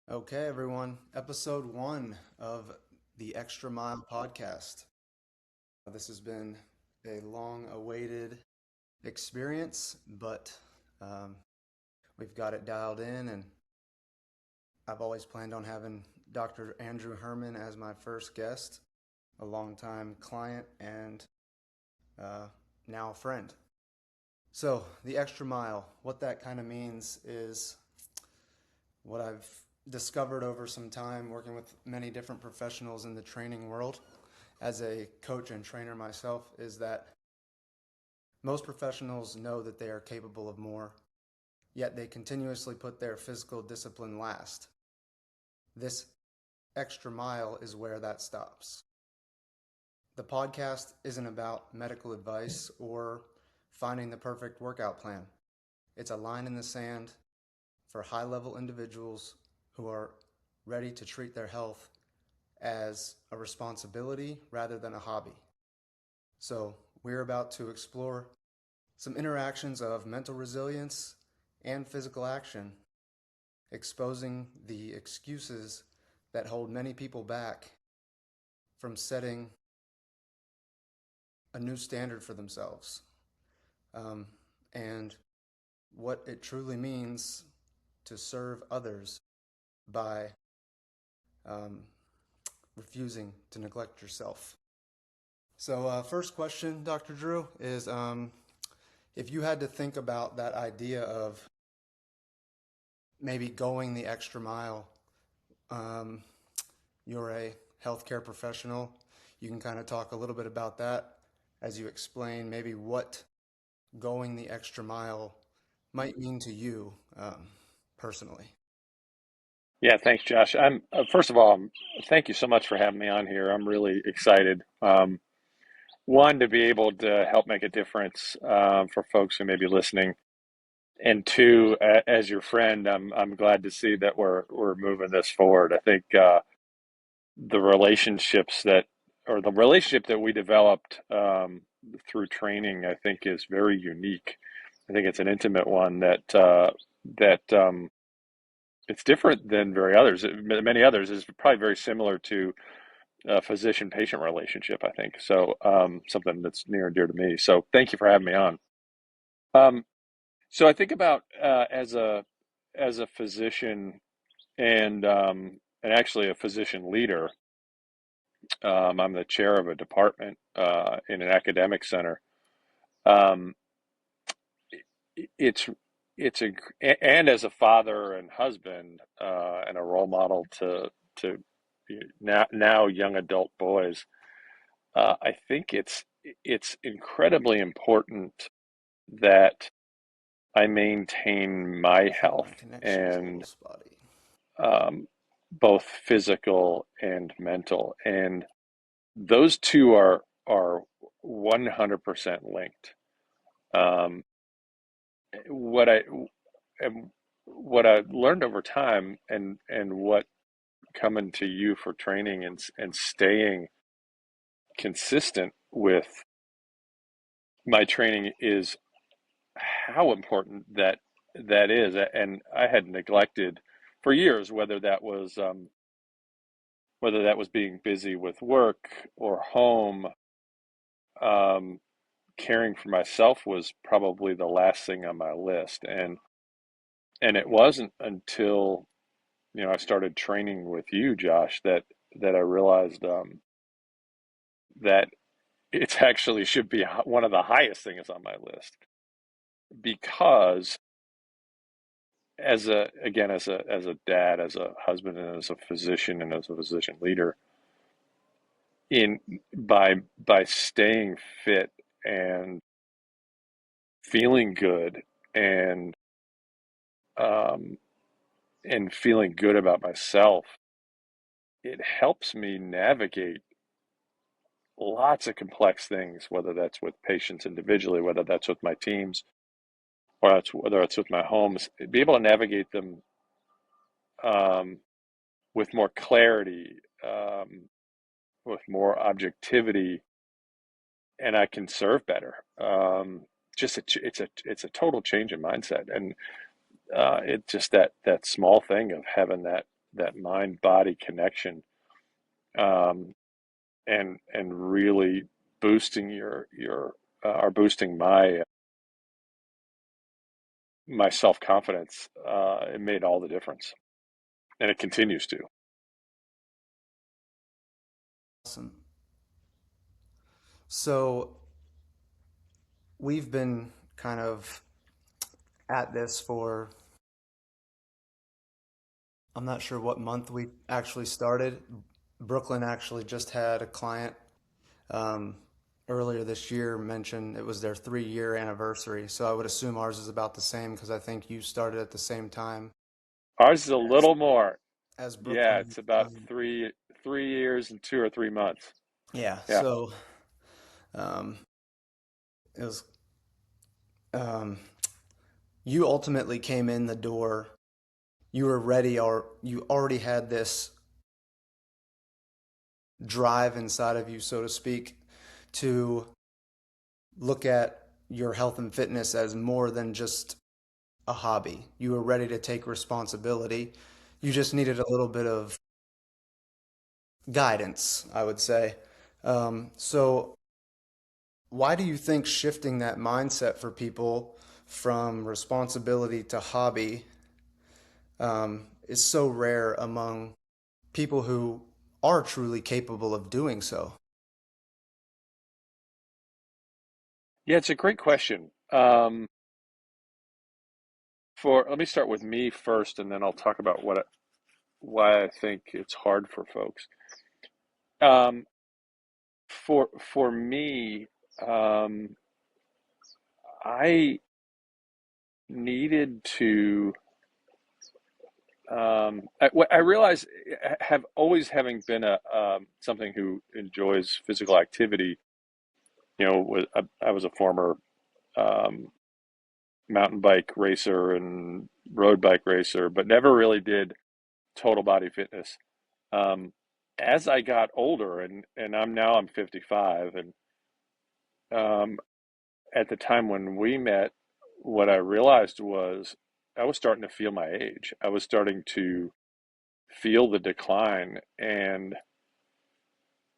Okay, everyone. Episode 1 of the Extra Mile podcast. This has been a long awaited experience, but um, we've got it dialed in, and I've always planned on having Dr. Andrew Herman as my first guest, a longtime client and uh, now a friend. So, the extra mile, what that kind of means is what I've discovered over some time working with many different professionals in the training world as a coach and trainer myself is that most professionals know that they are capable of more, yet they continuously put their physical discipline last. This extra mile is where that stops. The podcast isn't about medical advice or finding the perfect workout plan. It's a line in the sand for high level individuals who are ready to treat their health as a responsibility rather than a hobby. So, we're about to explore some interactions of mental resilience and physical action, exposing the excuses that hold many people back from setting a new standard for themselves, um, and what it truly means to serve others by um, refusing to neglect yourself. So, first question, Dr. Drew, is if you had to think about that idea of maybe going the extra mile, um, you're a healthcare professional. You can kind of talk a little bit about that as you explain maybe what going the extra mile might mean to you personally. Yeah, thanks, Josh. I'm first of all, thank you so much for having me on here. I'm really excited. One, to be able to help make a difference for folks who may be listening, and two, as your friend, I'm glad to see that we're moving this forward. I think the relationships that, or the relationship that we developed through training, I think is very unique. I think it's an intimate one that it's different than many others. Is probably very similar to a physician-patient relationship, I think. So something that's near and dear to me. So thank you for having me on. Um, so I think about as a physician and actually a physician leader. I'm the chair of a department in an academic center. Um, it's it's a and as a father and husband and a role model to now young adult boys. I think it's incredibly important that I maintain my My health connection's a little and spotty. um, both physical and mental, and those two are 100% linked. Um, what I and what I learned over time, and what coming to you for training and staying consistent with my training is how important that is. And I had neglected for years whether that was being busy with work or home. Um, Caring for myself was probably the last thing on my list, and it wasn't until I started training with you, Josh, that I realized that it actually should be one of the highest things on my list because as a dad, as a husband, and as a physician, and as a physician leader, in by staying fit and feeling good and um, and feeling good about myself, it helps me navigate lots of complex things, whether that's with patients individually, whether that's with my teams, or whether it's with my homes, be able to navigate them um, with more clarity, with more objectivity, and I can serve better. It's a total change in mindset, and it's just that small thing of having that mind body connection, um, and really boosting your or boosting my self confidence. It made all the difference, and it continues to. Awesome. So we've been kind of at this for, I'm not sure what month we actually started. Brooklyn actually just had a client um, earlier this year mention it was their 3 year anniversary. So I would assume ours is about the same because I think you started at the same time Ours is a as little more. Yeah, Brooklyn. it's about 3 years and 2 or 3 months. Yeah. Yeah. So um, it was um, you ultimately came in the door. You were ready, or you already had this drive inside of you, so to speak, to look at your health and fitness as more than just a hobby. You were ready to take responsibility. You just needed a little bit of guidance, I would say. So, why do you think shifting that mindset for people from responsibility to hobby is so rare among people who are truly capable of doing so? Yeah, it's a great question. Let me start with me first, and then I'll talk about why I think it's hard for folks. Um, for me, um, I needed to. I realize, have always having been a something who enjoys physical activity. I was a former um, mountain bike racer and road bike racer, but never really did total body fitness. Um, as I got older, and I'm 55, and um, at the time when we met, what I realized was I was starting to feel my age. I was starting to feel the decline, and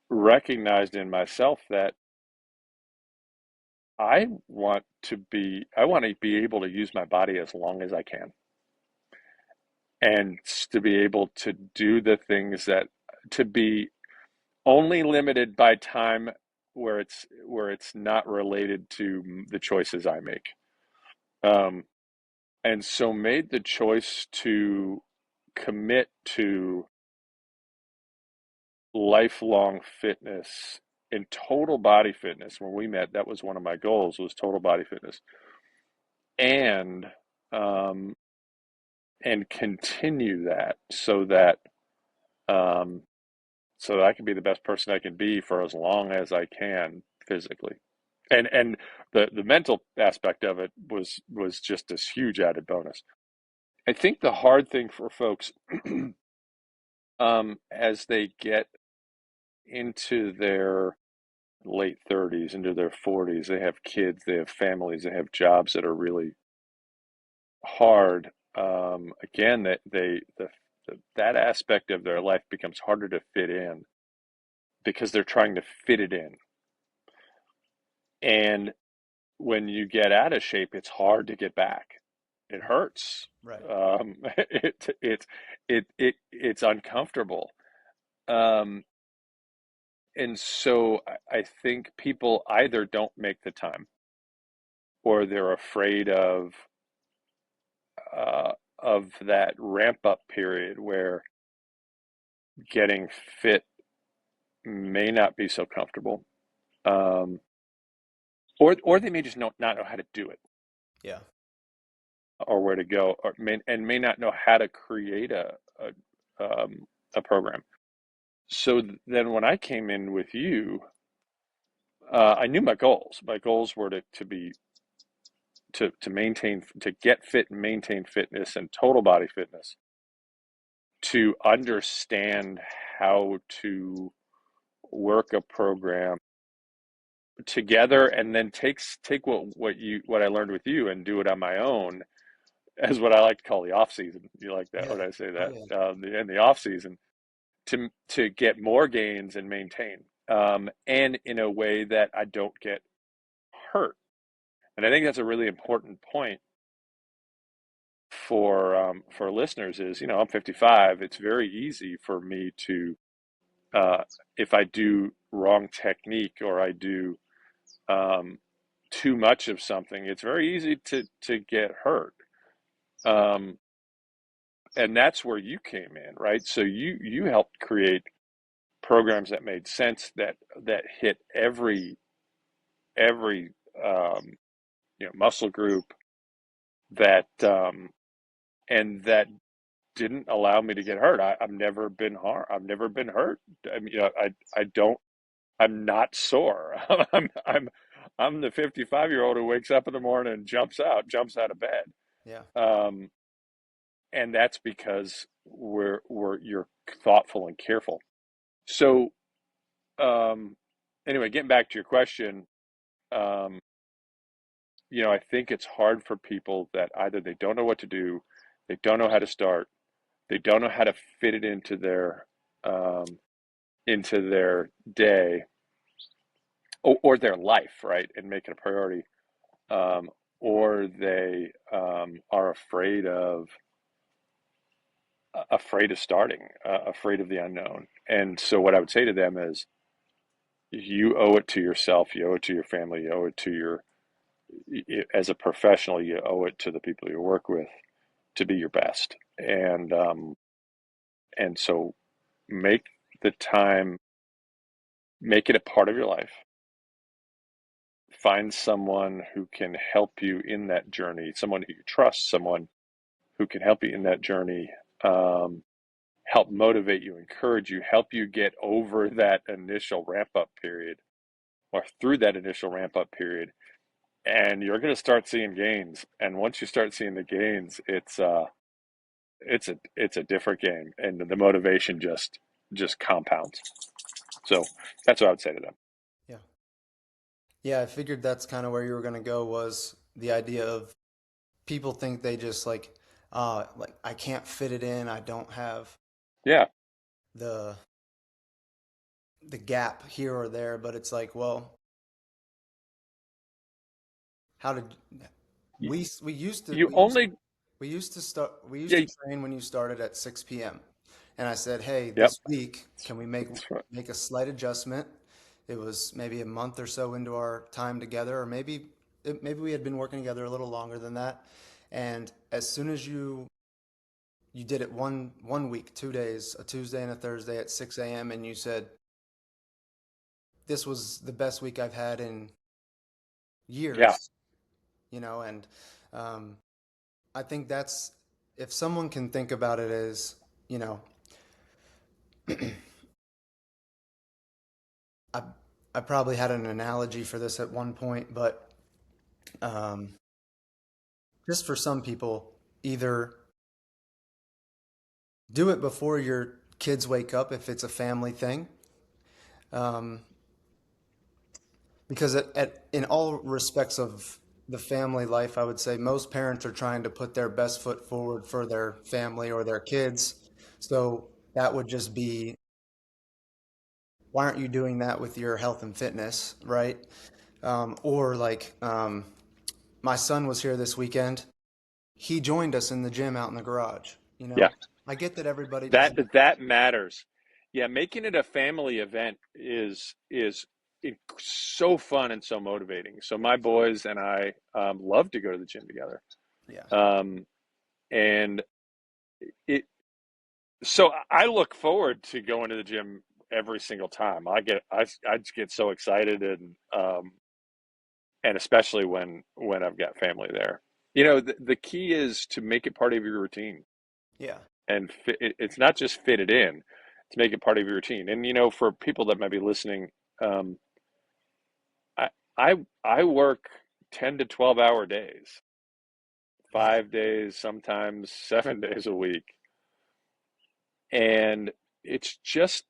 recognized in myself that I want to be able to use my body as long as I can, and to be able to do the things that to be only limited by time where it's not related to the choices I make. Um, and so made the choice to commit to lifelong fitness and total body fitness. When we met, that was one of my goals, was total body fitness, and um, and continue that um, so that I can be the best person I can be for as long as I can physically. And the mental aspect of it was just this huge added bonus. I think the hard thing for folks as they get into their late 30s, into their 40s, they have kids, they have families, they have jobs that are really hard. Again, that aspect of their life becomes harder to fit in because they're trying to fit it in. And when you get out of shape, it's hard to get back. It hurts. Right. It's uncomfortable. Um, and so I think people either don't make the time, or they're afraid uh, of that ramp up period where getting fit may not be so comfortable, um, or they may just not know how to do it, Yeah. or where to go, may not know how to create a program. So then when I came in with you, I knew my goals. My goals were to maintain, to get fit and maintain fitness and total body fitness, to understand how to work a program together, and then take what I learned with you and do it on my own, as what I like to call the off season. You like that Yeah. when I say Oh that? yeah. In the off season to get more gains and maintain, and in a way that I don't get hurt. And I think that's a really important point for listeners. Is, I'm 55. It's very easy for me to, if I do wrong technique or I do um, too much of something, it's very easy to get hurt. Um, and that's where you came in, right? So you helped create programs that made sense, that hit every muscle group, that and that didn't allow me to get hurt. I've never been harmed. I've never been hurt. I mean, I don't. I'm not sore. I'm the 55-year-old who wakes up in the morning and jumps out of bed. Yeah. Um, and that's because you're thoughtful and careful. So um, anyway, getting back to your question, um, I think it's hard for people that either they don't know what to do, they don't know how to start, they don't know how to fit it um, into their day, or their life, right, and make it a priority, um, or they are afraid of starting, afraid of the unknown. And so, what I would say to them is, you owe it to yourself, you owe it to your family, you owe it to as a professional, you owe it to the people you work with to be your best. And so, make the time, make it a part of your life. Find someone who can help you in that journey, someone who you trust, someone who can help you in that journey, um, help motivate you, encourage you, help you get over that initial ramp up period, or through that initial ramp up period. And you're going to start seeing gains. And once you start seeing the gains, it's a different game, and the motivation just compounds. So that's what I would say to them. Yeah. Yeah, I figured that's kind of where you were going to go, was the idea of people think they just like I can't fit it in. I don't have Yeah. the gap here or there, but it's like, well, how did we used to You only, we used yeah, to train when you started at 6 p.m. And I said, "Hey, yep. this week, can we That's right. make a slight adjustment?" It was maybe a month or so into our time together, or maybe we had been working together a little longer than that. And as soon as you did it one week, 2 days, a Tuesday and a Thursday at 6 a.m., and you said, "This was the best week I've had in Yeah. years," and um, I think that's, if someone can think about it as, you know, I I probably had an analogy for this at one point, but um, just for some people, either do it before your kids wake up if it's a family thing, um, because in all respects of the family life, I would say most parents are trying to put their best foot forward for their family or their kids. So that would just be, why aren't you doing that with your health and fitness, right? Or like, my son was here this weekend. He joined us in the gym out in the garage. Yeah. I get that everybody That doesn't. that matters. Yeah, making it a family event is so fun and so motivating. So my boys and I love to go to the gym together. Yeah. Um, and it so I look forward to going to the gym every single time. I just get so excited, and especially when I've got family there. The key is to make it part of your routine, Yeah. and it's not just fit it in, to make it part of your routine. And for people that might be listening, um, I I work 10 to 12 hour days, Yeah. 5 days, sometimes 7 days a week, and it's just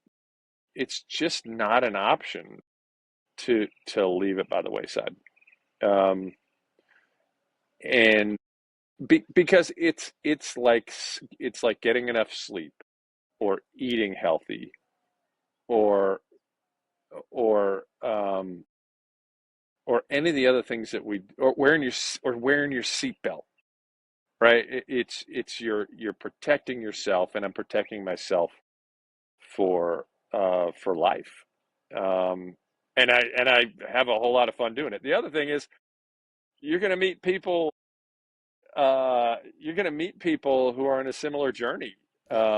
it's just not an option to leave it by the wayside. Um, and because it's like getting enough sleep or eating healthy or or um, or any of the other things that we or wearing your seatbelt, right? It's you're protecting yourself, and I'm protecting myself for life. Um, and I have a whole lot of fun doing it. The other thing is you're going to meet people. You're going to meet people who are on a similar journey, Yeah.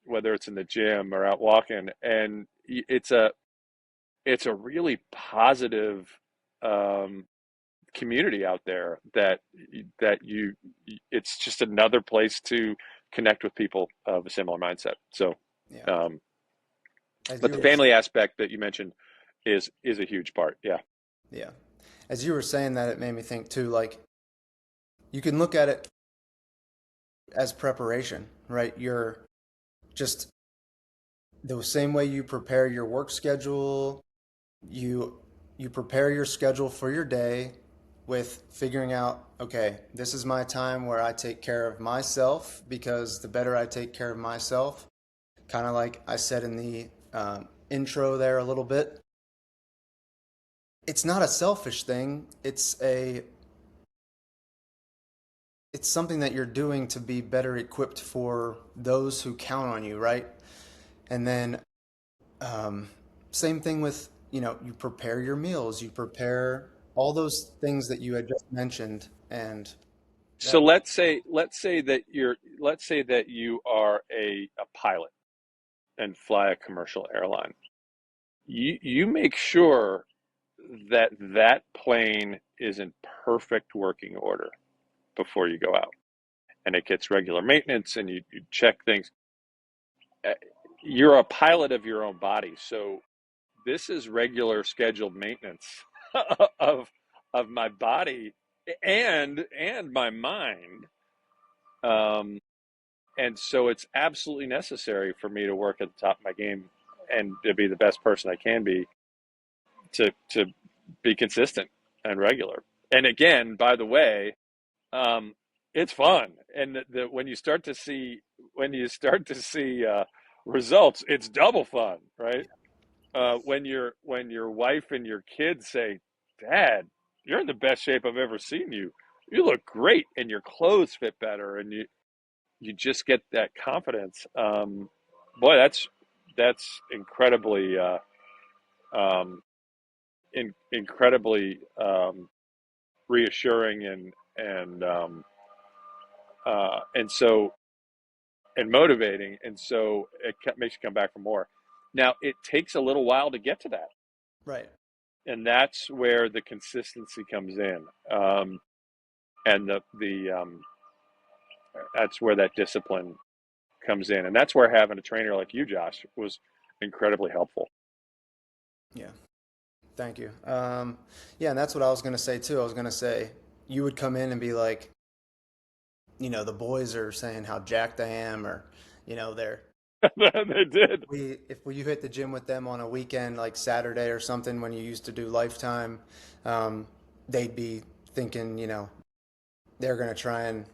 whether it's in the gym or out walking, and it's a really positive um, community out there that you it's just another place to connect with people of a similar mindset. So, Yeah. um, As but you the were, family aspect that you mentioned is a huge part. Yeah. yeah. As you were saying that, it made me think too, like you can look at it as preparation, right? You're just the same way you prepare your work schedule, you you prepare your schedule for your day with figuring out, okay, this is my time where I take care of myself because the better I take care of myself, kind of like I said in the intro there a little bit, it's not a selfish thing. It's something that you're doing to be better equipped for those who count on you, right? And then um, same thing with, you prepare your meals, you prepare all those things that you had just mentioned, and So that, let's say that you are a pilot and fly a commercial airline. You make sure that that plane is in perfect working order before you go out, and it gets regular maintenance, and you check things. Uh, You're a pilot of your own body, so this is regular scheduled maintenance of of my body and my mind. Um, and so it's absolutely necessary for me to work at the top of my game and to be the best person I can be to be consistent and regular. And again, by the way, um, it's fun. And when you start to see results, it's double fun, right? When your wife and your kids say, "Dad, you're in the best shape I've ever seen you. You look great, and your clothes fit better," and you just get that confidence. Boy, that's incredibly um, incredibly reassuring and so and motivating, and so it makes you come back for more. Now it takes a little while to get to that, right. and that's where the consistency comes in, and the that's where that discipline comes in, and that's where having a trainer like you, Josh, was incredibly helpful. Yeah. Thank you. Yeah, and that's what I was going to say too. I was going to say you would come in and be like, the boys are saying how jacked I am, or, they're They did. if you hit the gym with them on a weekend like Saturday or something when you used to do Lifetime, um, they'd be thinking, they're going to try and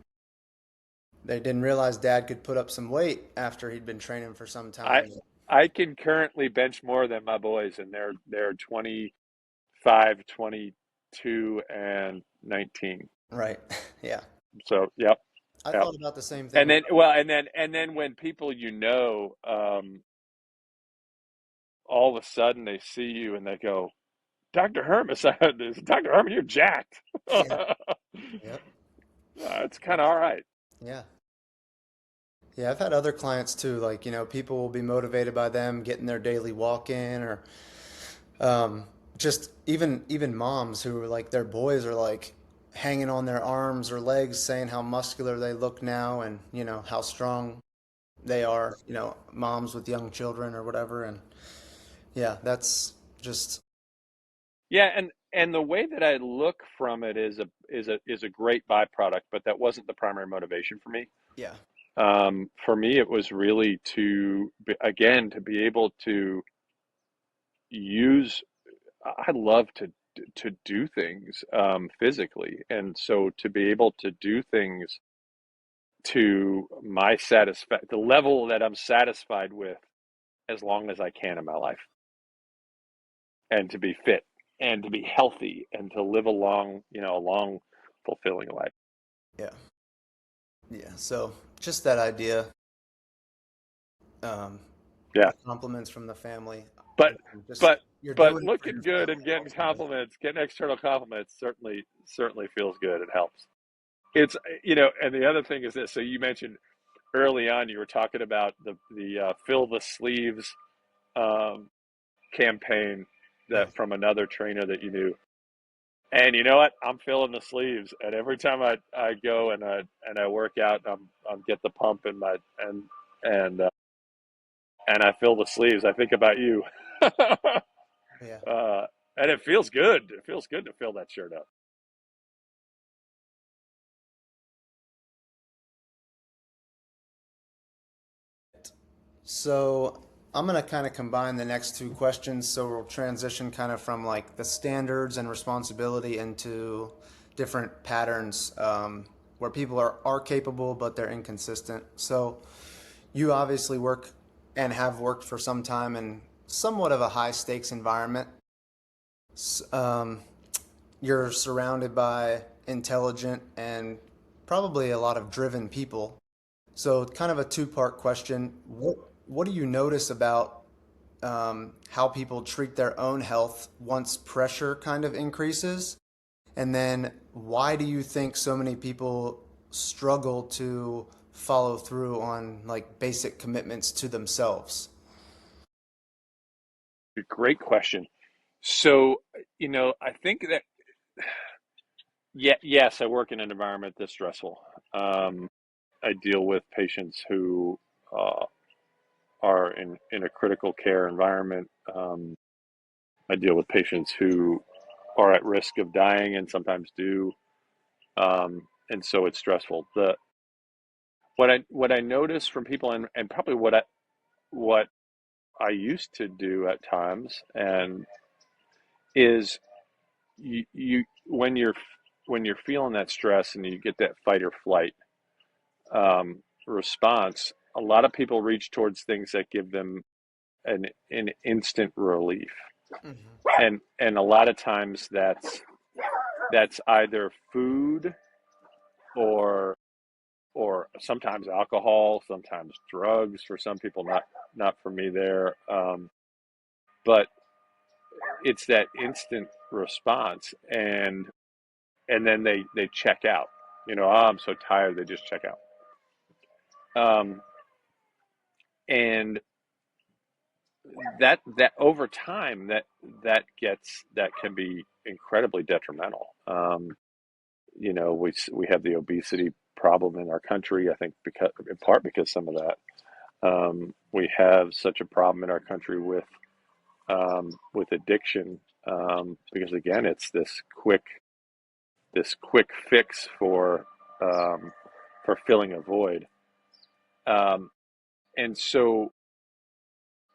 they didn't realize Dad could put up some weight after he'd been training for some I time. I can currently bench more than my boys, and they're 25, 22, and 19. Right. Yeah. So, yep, I yep. thought about the same thing And with then, well, and then when people all of a sudden they see you and they go, Dr. Herman, Dr. Herman, you're jacked. yeah. Yep. It's kind of all right. Yeah. Yeah, I've had other clients too, like, people will be motivated by them getting their daily walk in, or um, just even moms who are like their boys are like hanging on their arms or legs saying how muscular they look now, and how strong they are, moms with young children or whatever. And yeah, that's just Yeah, and the way that I look from it is a great byproduct, but that wasn't the primary motivation for me. yeah. For me, it was really again to be able to use. I love to. to do things physically, and so to be able to do things to my the level that I'm satisfied with as long as I can in my life, and to be fit and to be healthy and to live a long, fulfilling life. Yeah. Yeah. So just that idea, um, Yeah, the compliments from the family, but and just but you're but doing it for looking good yourself and getting ultimately. compliments, getting external compliments certainly feels good. It helps. It's you know, and the other thing is this. So you mentioned early on you were talking about the fill the sleeves um, campaign Yeah. that from another trainer that you knew. And you know what? I'm filling the sleeves, and every time I go and I work out, I'm get the pump in my and and I fill the sleeves. I think about you, Yeah. and it feels good. It feels good to fill that shirt up. So I'm going to kind of combine the next two questions. So we'll transition kind of from like the standards and responsibility into different patterns where people are capable, but they're inconsistent. So you obviously work and have worked for some time in somewhat of a high stakes environment. Um, you're surrounded by intelligent and probably a lot of driven people. So, kind of a two-part question. What do you notice about how people treat their own health once pressure kind of increases? And then, why do you think so many people struggle to follow through on like basic commitments to themselves? Great question. So I think that yeah, yes, I work in an environment that's stressful. Um, I deal with patients who uh, are in a critical care environment. I deal with patients who are at risk of dying and sometimes do, and so it's stressful. The what I notice from people, and probably what I used to do at times, and is you when you're feeling that stress and you get that fight or flight response, a lot of people reach towards things that give them an instant relief, Hmm. and a lot of times that's either food or sometimes alcohol, sometimes drugs for some people, not for me there. But it's that instant response, and then they check out. Oh, I'm so tired, they just check out. Um, and that over time that can be incredibly detrimental. We have the obesity problem in our country. I think because in part because some of that. We have such a problem in our country with addiction, because again, it's this quick fix for filling a void. Um, and so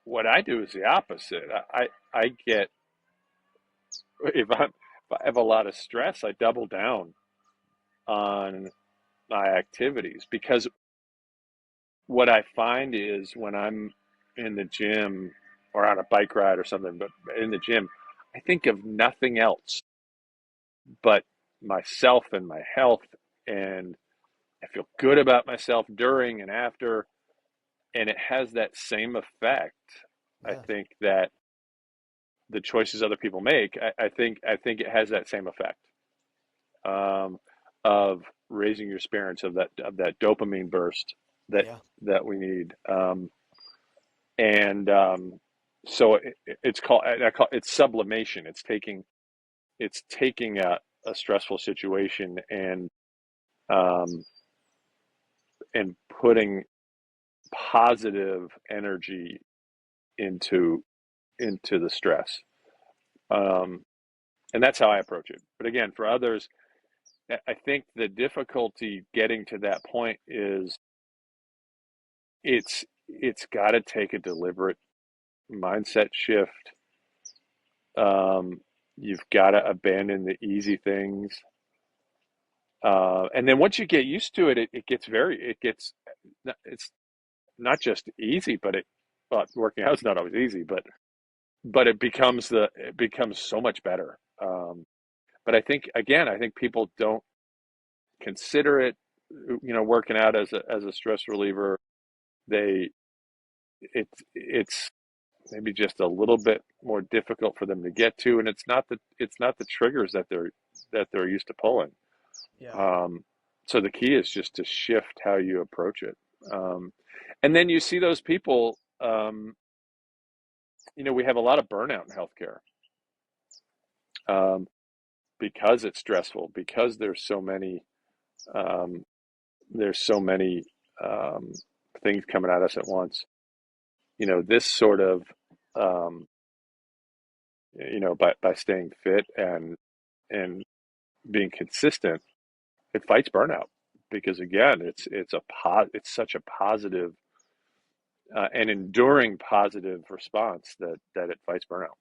what I do is the opposite. I get if I have a lot of stress, I double down on my activities, because what I find is when I'm in the gym or on a bike ride or something, but in the gym, I think of nothing else but myself and my health, and I feel good about myself during and after, and it has that same effect. I Yeah. think that the choices other people make, I think it has that same effect, um, of raising your spirits, of that dopamine burst that Yeah. that we need. And so it's called it's sublimation. It's taking a stressful situation um, and putting positive energy into the stress. Um, and that's how I approach it. But again, for others, I think the difficulty getting to that point is it's got to take a deliberate mindset shift. Um, You've got to abandon the easy things. And then once you get used to it, it's not just easy, well, working out is not always easy, but it becomes so much better. But I think people don't consider it, working out as a stress reliever. They, it's maybe just a little bit more difficult for them to get to, and it's not the triggers that they're used to pulling. Yeah. Um, so the key is just to shift how you approach it. Um, and then you see those people, we have a lot of burnout in healthcare, um, because it's stressful, because um, there's so many um, things coming at us at once. This sort of, um, by staying fit and being consistent, it fights burnout because again, it's such a positive and enduring positive response that it fights burnout,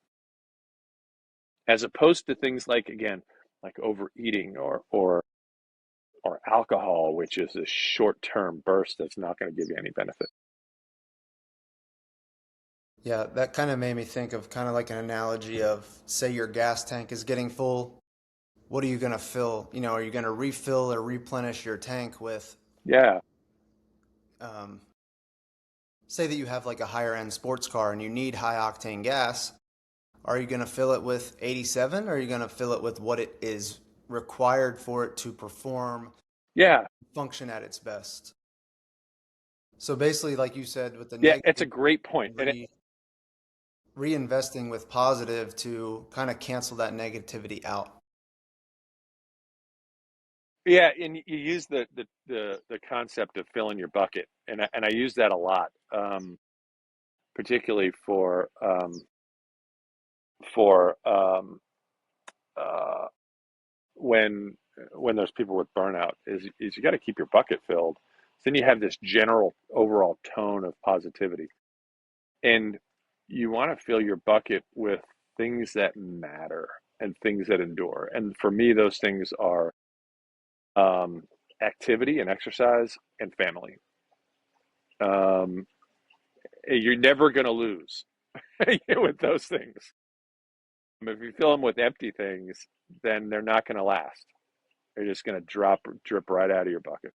as opposed to things like, again, like overeating or alcohol, which is a short-term burst that's not going to give you any benefit. Yeah, that kind of made me think of kind of like an analogy of, say your gas tank is getting full. What are you going to fill? Are you going to refill or replenish your tank with, Yeah, um, say that you have like a higher end sports car and you need high octane gas. Are you going to fill it with 87 or are you going to fill it with what it is required for it to perform, yeah, function at its best? So basically, like you said, with the yeah. It's a negative, great point, and re reinvesting with positive to kind of cancel that negativity out. yeah, and you use the concept of filling your bucket, and I use that a lot, particularly for uh, when there's people with burnout, is you got to keep your bucket filled. Then you have this general overall tone of positivity, and you want to fill your bucket with things that matter and things that endure. And for me, those things are um, activity and exercise and family. Um, you're never going to lose with those things. If you fill them with empty things, then they're not going to last. They're just going to drip right out of your bucket.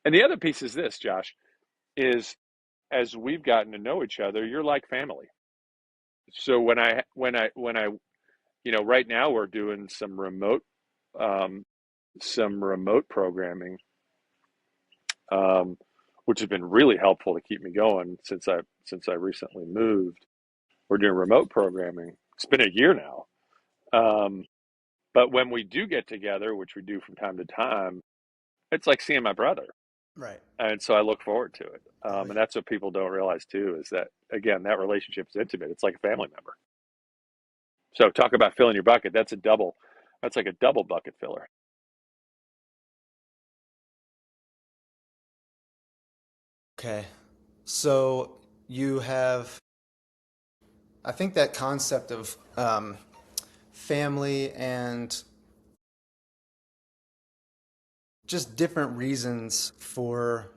And the other piece is this, Josh, is as we've gotten to know each other, you're like family. So right now we're doing um, some remote programming, um, which has been really helpful to keep me going since I recently moved. We're doing remote programming. It's been a year now. Um, but when we do get together, which we do from time to time, it's like seeing my brother. Right. And so I look forward to it. Oh, And yeah. that's what people don't realize too, is that again, that relationship is intimate. It's like a family member. So talk about filling your bucket. That's like a double bucket filler. Okay. So you have, I think that concept of family and just different reasons for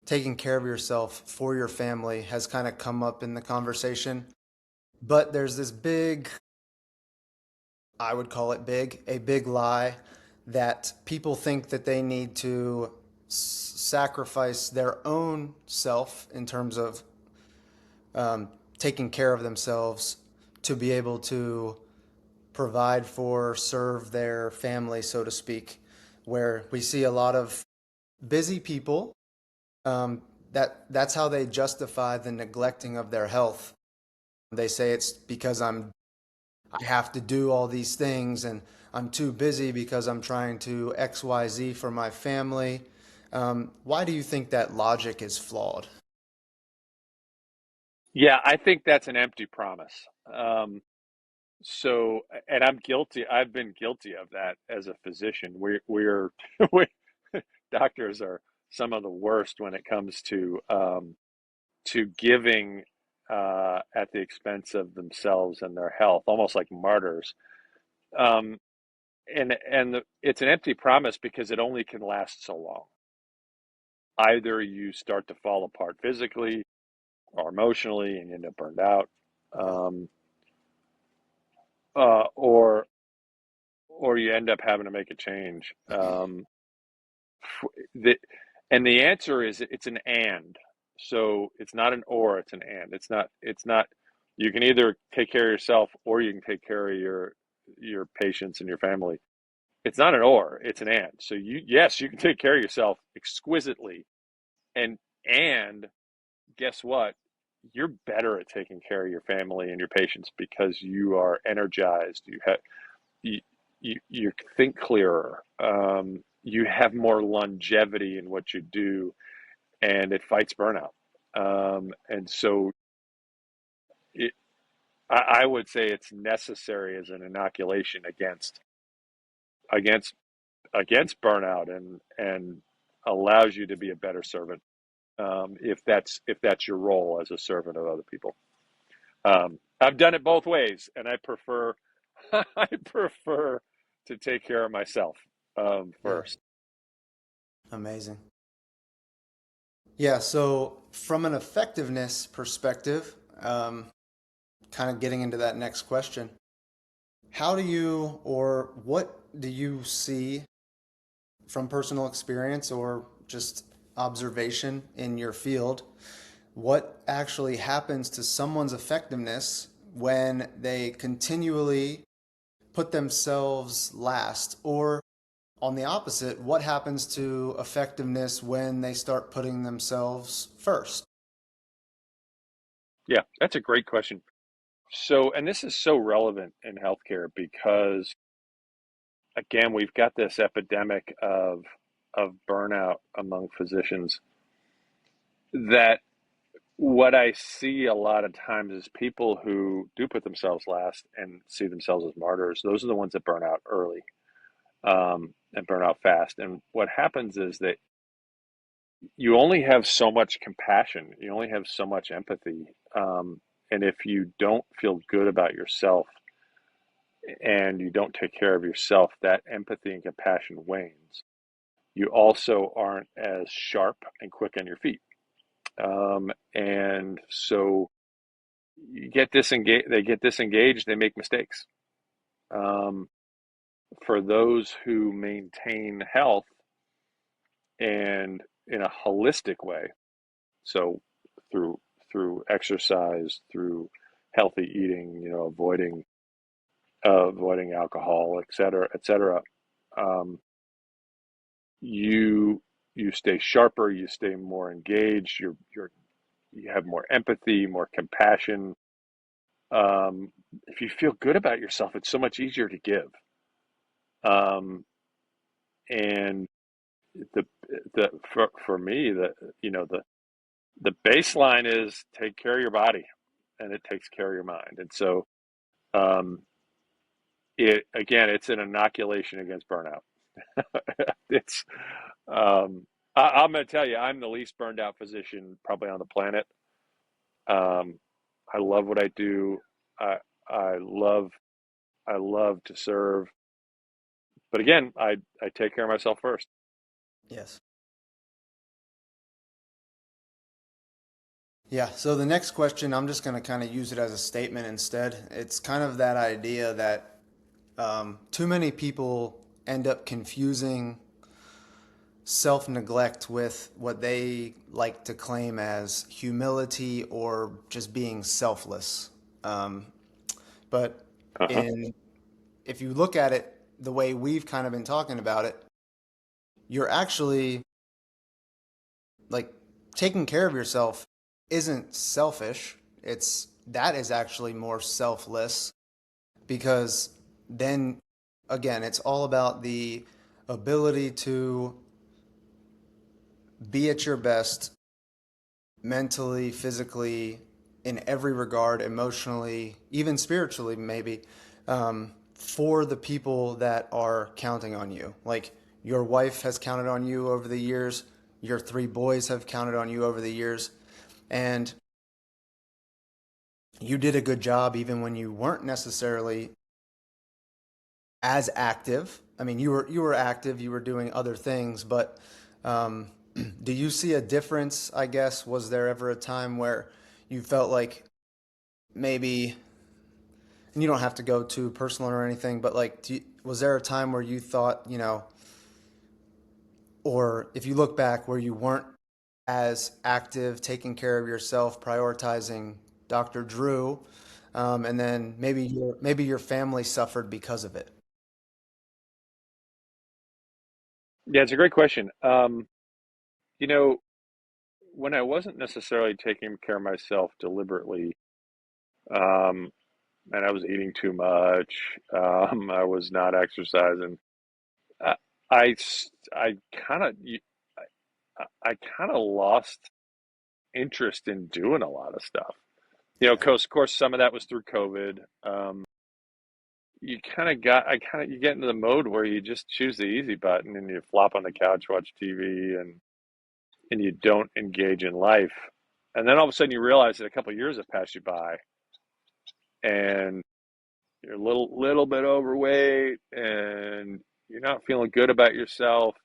taking care of yourself for your family has kind of come up in the conversation. But there's this big, I would call it big, a big lie that people think that they need to sacrifice their own self in terms of taking care of themselves to be able to provide for, serve their family, so to speak. Where we see a lot of busy people, that's how they justify the neglecting of their health. They say it's because I have to do all these things and I'm too busy because I'm trying to XYZ for my family. Why do you think that logic is flawed? Yeah, I think that's an empty promise. Um, So, and I'm guilty. I've been guilty of that as a physician. We're we, doctors are some of the worst when it comes to giving at the expense of themselves and their health, almost like martyrs. Um, it's an empty promise because it only can last so long. Either you start to fall apart physically or emotionally and you end up burned out, Yeah. um, uh, or or you end up having to make a change. The, and the answer is it's an and. So it's not an or, it's an and. It's not you can either take care of yourself or you can take care of your patients and your family. It's not an or, it's an and. So yes, you can take care of yourself exquisitely and guess what? You're better at taking care of your family and your patients because you are energized. You, you think clearer. You have more longevity in what you do, and it fights burnout. And so, it, I would say it's necessary as an inoculation against against burnout and allows you to be a better servant if that's your role as a servant of other people. I've done it both ways, and I prefer I prefer to take care of myself Yeah. first. Amazing. Yeah. So from an effectiveness perspective, kind of getting into that next question, how do you or what do you see from personal experience or just observation in your field? What actually happens to someone's effectiveness when they continually put themselves last? Or on the opposite, what happens to effectiveness when they start putting themselves first? Yeah, that's a great question. So, and this is so relevant in healthcare because again, we've got this epidemic of burnout among physicians that what I see a lot of times is people who do put themselves last and see themselves as martyrs. Those are the ones that burn out early and burn out fast. And what happens is that you only have so much compassion, you only have so much empathy. And if you don't feel good about yourself and you don't take care of yourself, that empathy and compassion wanes. You also aren't as sharp and quick on your feet. And so you get disengaged, they get disengaged, they make mistakes. Um, for those who maintain health and in a holistic way, so through through exercise, through healthy eating, avoiding alcohol, et cetera, um, you you stay sharper, you stay more engaged, you have more empathy, more compassion. If you feel good about yourself, it's so much easier to give. Um, and the for me, the baseline is take care of your body, and it takes care of your mind. And so, um, it's an inoculation against burnout. it's I'm going to tell you, I'm the least burned out physician probably on the planet. Um, I love what I do. I I love I love to serve, but again, I take care of myself first. Yes. Yeah. So the next question, I'm just going to kind of use it as a statement instead. It's kind of that idea that too many people end up confusing self neglect with what they like to claim as humility or just being selfless. Um, but Uh-huh. in if you look at it the way we've kind of been talking about it, you're actually like taking care of yourself isn't selfish. It's that is actually more selfless because then again, it's all about the ability to be at your best mentally, physically, in every regard, emotionally, even spiritually, maybe, for the people that are counting on you. Like your wife has counted on you over the years, your three boys have counted on you over the years, and you did a good job even when you weren't necessarily as active. I mean, you were active, you were doing other things, but um, do you see a difference? I guess was there ever a time where you felt like maybe, and you don't have to go too personal or anything, but like, was there a time where you thought, or if you look back where you weren't as active, taking care of yourself, prioritizing Dr. Drew, and then maybe your family suffered because of it? Yeah, it's a great question. You know, when I wasn't necessarily taking care of myself deliberately, um, and I was eating too much, I was not exercising. I, I kind of, I kind of lost interest in doing a lot of stuff. Yeah, Of course, some of that was through COVID. You get into the mode where you just choose the easy button and you flop on the couch, watch TV, and you don't engage in life. And then all of a sudden you realize that a couple of years have passed you by and you're a little bit overweight and you're not feeling good about yourself.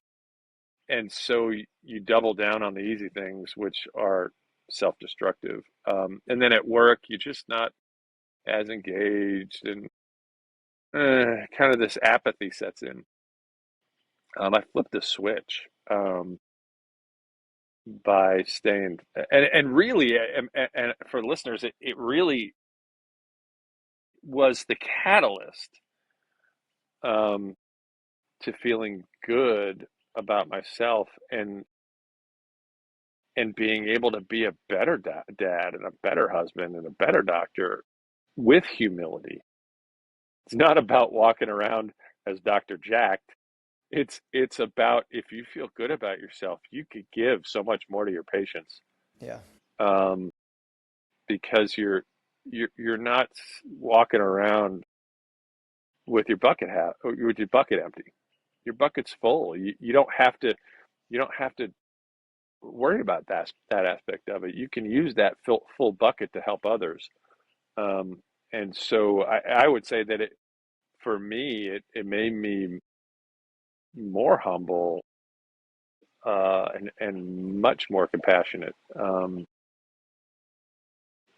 And so you double down on the easy things, which are self-destructive. And then at work, you're just not as engaged and kind of this apathy sets in. I flipped the switch by staying, and really, and for listeners, it really was the catalyst um, to feeling good about myself and being able to be a better dad and a better husband and a better doctor with humility. It's not about walking around as Dr. Jacked. It's about if you feel good about yourself, you could give so much more to your patients yeah, um, because you're not walking around with your bucket hat or with your bucket empty. Your bucket's full. You don't have to worry about that aspect of it. You can use that full bucket to help others. Um, and so I would say that for me it made me more humble and much more compassionate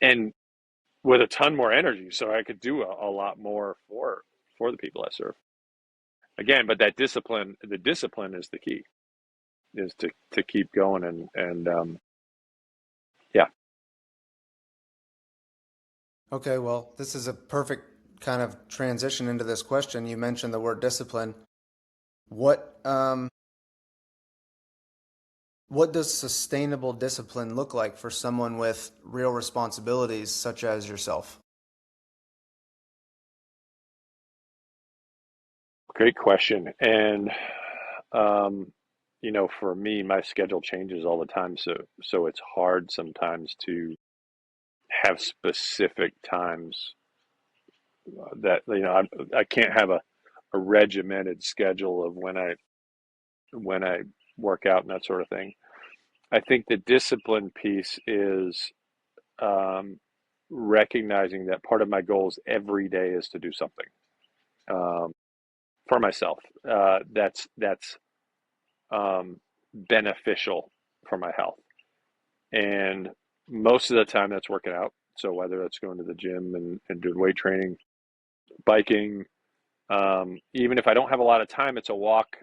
and with a ton more energy, so I could do a lot more for the people I serve. Again, but the discipline is the key, is to keep going and yeah. okay, well, this is a perfect kind of transition into this question. You mentioned the word discipline. What what does sustainable discipline look like for someone with real responsibilities such as yourself? Great question. And um, for me, my schedule changes all the time, so it's hard sometimes to have specific times that I can't have a regimented schedule of when I work out and that sort of thing. I think the discipline piece is um, recognizing that part of my goals every day is to do something um, for myself. That's beneficial for my health. And most of the time that's working out. So whether that's going to the gym and doing weight training, biking, even if I don't have a lot of time, it's a walk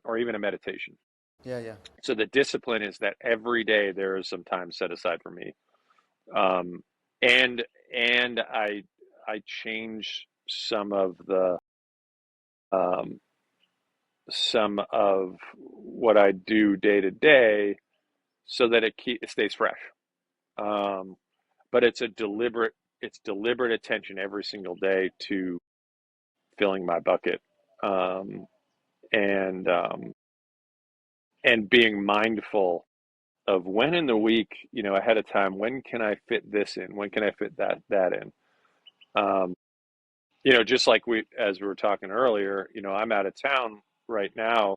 or even a meditation. Yeah, yeah. So the discipline is that every day there is some time set aside for me. Um, and and I change um, some of what I do day to day so that it stays fresh. Um, but it's deliberate attention every single day to filling my bucket um, and um, and being mindful of when in the week, ahead of time, when can I fit this in? When can I fit that in? Um, just like as we were talking earlier, I'm out of town right now,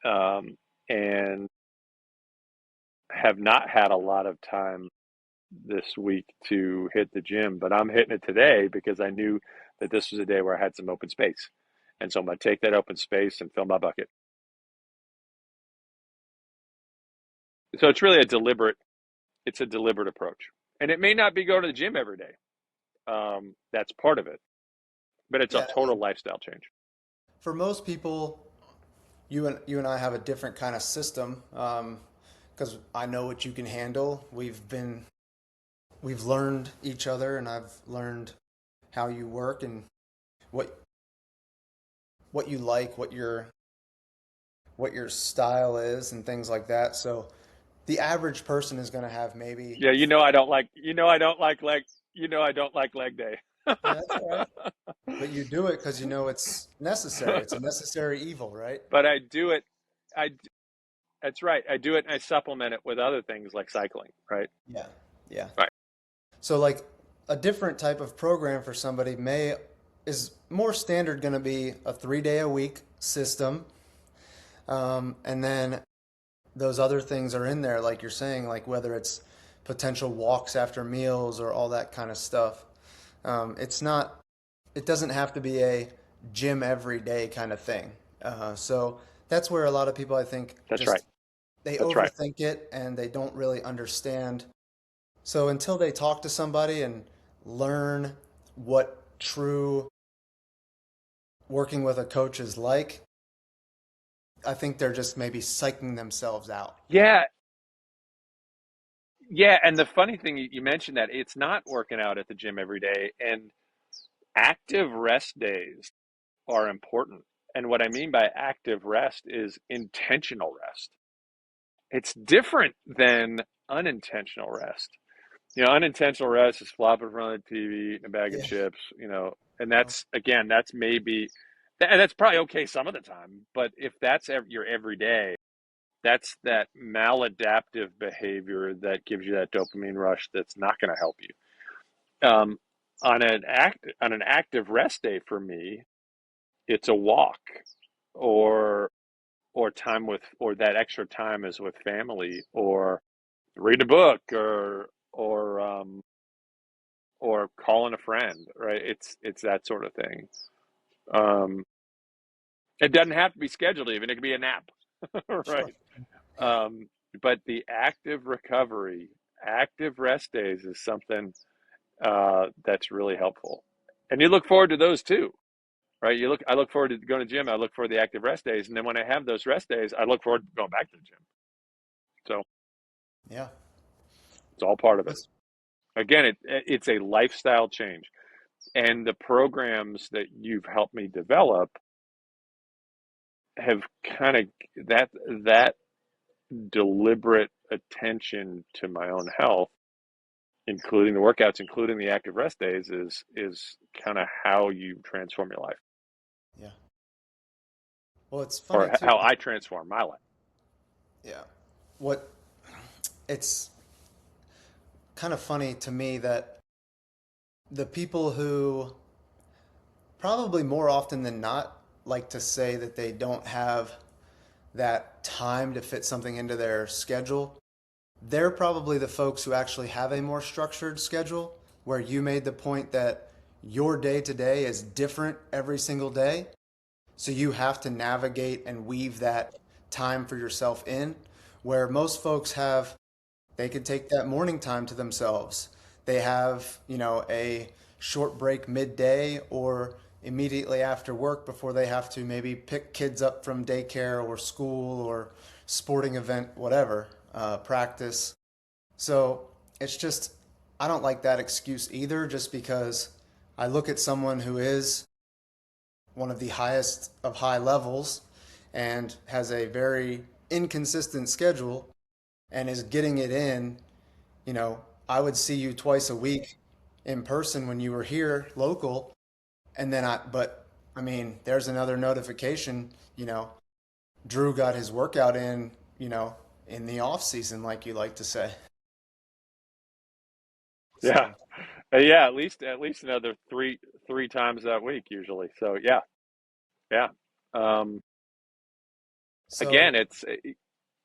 um, and have not had a lot of time this week to hit the gym, but I'm hitting it today because I knew that this was a day where I had some open space. And so I'm going to take that open space and fill my bucket. So it's a deliberate approach. And it may not be going to the gym every day. That's part of it, but it's a Yeah, I total mean, lifestyle change. for most people, you and I have a different kind of system because I know what you can handle. We've learned each other, and I've learned how you work and what what you like, what your style is, and things like that. So the average person is going to have maybe Yeah, three. I don't like leg day. Yeah, that's all right. But you do it because you know it's necessary. It's a necessary evil, right? But I do it. I That's right. I do it and I supplement it with other things like cycling, right? Yeah. Yeah. Right. So like a different type of program for somebody may is more standard going to be a 3 day a week system. And then those other things are in there, like you're saying, like whether it's potential walks after meals or all that kind of stuff. It's not, it doesn't have to be a gym every day kind of thing. So that's where a lot of people, I think, That's right. just they That's right. overthink it and they don't really understand. So until they talk to somebody and learn what true working with a coach is like, I think they're just maybe psyching themselves out. Yeah. Yeah. And the funny thing, you mentioned that it's not working out at the gym every day, and active rest days are important. And what I mean by active rest is intentional rest. It's different than unintentional rest. Unintentional rest is flopping in front of the TV, eating a bag of Yeah. chips, and that's maybe, and that's probably okay some of the time. But if that's your everyday, that's that maladaptive behavior that gives you that dopamine rush that's not going to help you. On an active rest day for me, it's a walk, or time with, or that extra time is with family, or read a book, or calling a friend, right? It's that sort of thing. Um, it doesn't have to be scheduled even. It could be a nap, Sure. right? Yeah. But the active recovery, active rest days is something that's really helpful. And you look forward to those too, right? I look forward to going to the gym. I look forward to the active rest days. And then when I have those rest days, I look forward to going back to the gym. So Yeah. it's all part of it. What's Again, it's a lifestyle change. And the programs that you've helped me develop have kind of that deliberate attention to my own health, including the workouts, including the active rest days, is kind of how you transform your life, yeah. Well, it's funny or too. how I transform my life. Yeah. What it's kind of funny to me that the people who probably more often than not like to say that they don't have that time to fit something into their schedule, they're probably the folks who actually have a more structured schedule where you made the point that your day to day is different every single day. So you have to navigate and weave that time for yourself in, where most folks have, they could take that morning time to themselves. They have, a short break midday or immediately after work before they have to maybe pick kids up from daycare or school or sporting event, whatever, practice. So it's just, I don't like that excuse either, just because I look at someone who is one of the highest of high levels and has a very inconsistent schedule and is getting it in. I would see you twice a week in person when you were here local. And then but I mean, there's another notification, Drew got his workout in, in the off season, like you like to say. Yeah. So, Yeah, at least another three times that week usually. So yeah, yeah. Um, so again,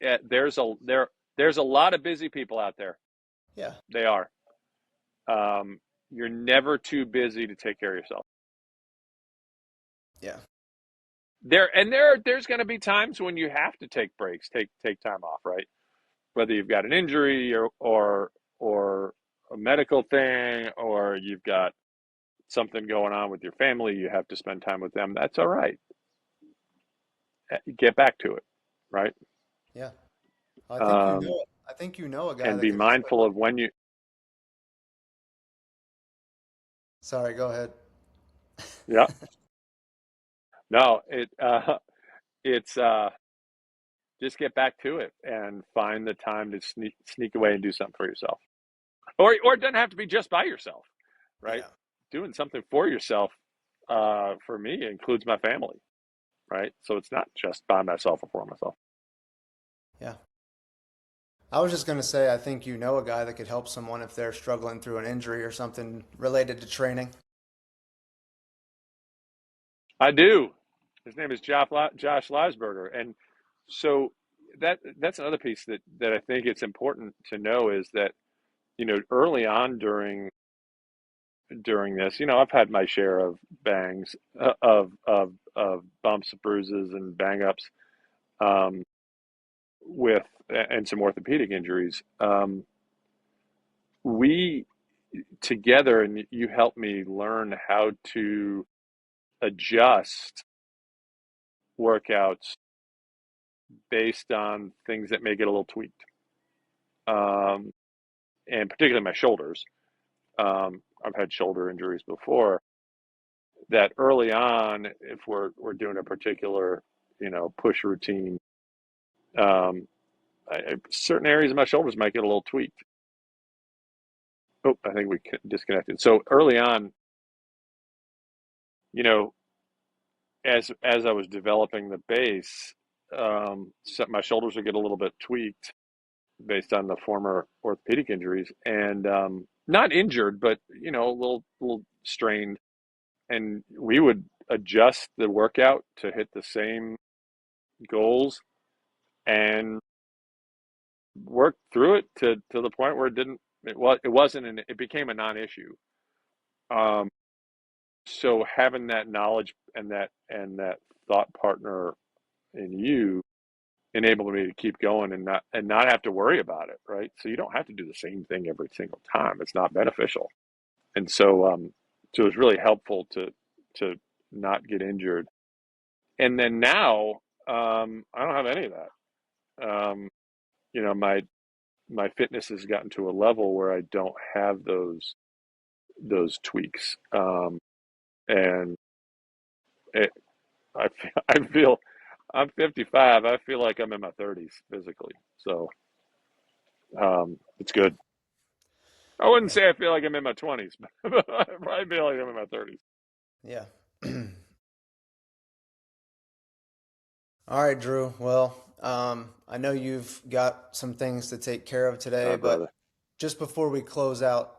yeah, there's a lot of busy people out there. yeah, They are. You're never too busy to take care of yourself. yeah, There's going to be times when you have to take breaks, take time off, right? Whether you've got an injury or a medical thing, or you've got something going on with your family, you have to spend time with them. That's all right. Get back to it, right? yeah. I think you Um, know. I think you know a guy and that be could help it. mindful of when you. Sorry, go ahead. Yeah, no, it's just get back to it and find the time to sneak away and do something for yourself, or it doesn't have to be just by yourself, right? Yeah, Doing something for yourself, for me, includes my family, right? So it's not just by myself or for myself. yeah. I was just gonna say, I think you know a guy that could help someone if they're struggling through an injury or something related to training. I do. His name is Josh Leisberger, and so that's another piece that I think it's important to know is that early on during this, I've had my share of bangs, of bumps, bruises, and bang ups, um, with and some orthopedic injuries. We together, and you helped me learn how to adjust workouts based on things that may get a little tweaked, um, and particularly my shoulders. I've had shoulder injuries before. That early on, if we're doing a particular push routine, um, certain areas of my shoulders might get a little tweaked. Oh, I think we disconnected. So early on, you know, as I was developing the base, so my shoulders would get a little bit tweaked based on the former orthopedic injuries, and not injured, but a little strained. And we would adjust the workout to hit the same goals and work through it to the point where it became a non-issue. Um, so having that knowledge and that thought partner in you enabled me to keep going and not have to worry about it, right? So you don't have to do the same thing every single time. It's not beneficial. And so it was really helpful to not get injured. And then now, I don't have any of that. My fitness has gotten to a level where I don't have those tweaks. And it, I feel I'm 55. I feel like I'm in my 30s physically. So it's Yeah, good. I wouldn't yeah, say I feel like I'm in my 20s, but I probably feel like I'm in my 30s. yeah. All right, Drew. Well, I know you've got some things to take care of All today, right, brother. but just before we close out,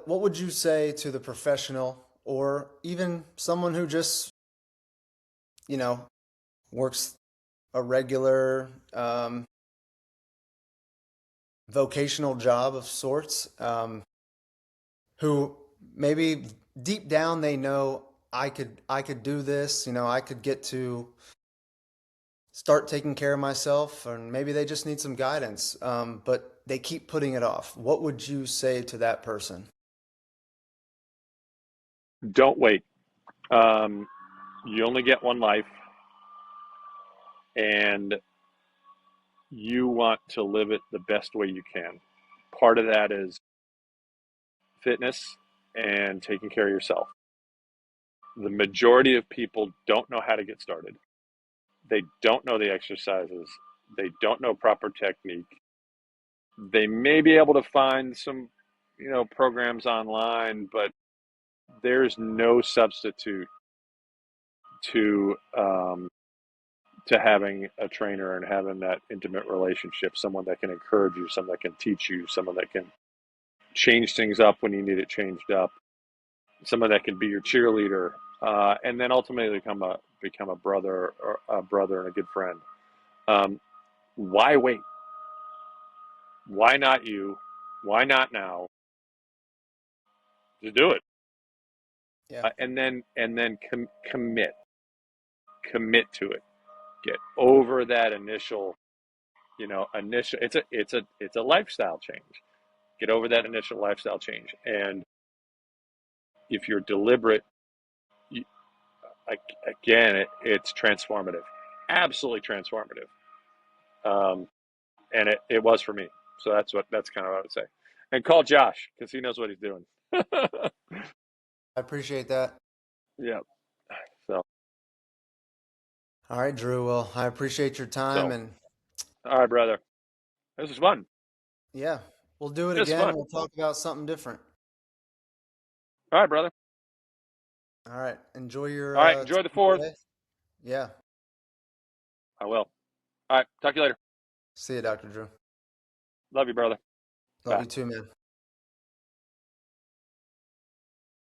what would you say to the professional or even someone who just, you know, works a regular vocational job of sorts, who maybe deep down they know I could do this, I could get to start taking care of myself, and maybe they just need some guidance, but they keep putting it off. What would you say to that person? Don't wait. Um, you only get one life, and you want to live it the best way you can. Part of that is fitness and taking care of yourself. The majority of people don't know how to get started. They don't know the exercises. They don't know proper technique. They may be able to find some, programs online, but there's no substitute to to having a trainer and having that intimate relationship, someone that can encourage you, someone that can teach you, someone that can change things up when you need it changed up, someone that can be your cheerleader, and then ultimately become a brother or a brother and a good friend. Why wait? Why not you? Why not now? Just do it, Yeah. and then commit to it. Get over that initial, initial. It's a lifestyle change. Get over that initial lifestyle change, and if you're deliberate, you, again, it's transformative, absolutely transformative. And it was for me. So that's kind of what I would say. And call Josh because he knows what he's doing. I appreciate that. Yeah. So All right, Drew. Well, I appreciate your time, so and all right, brother. This is fun. yeah, we'll do it It's again. fun. We'll talk about something different. All right, brother. All right. Enjoy your All right. Enjoy the time fourth. today. Yeah. I will. All right. Talk to you later. See you, Dr. Drew. Love you, brother. Love Bye. you too, man.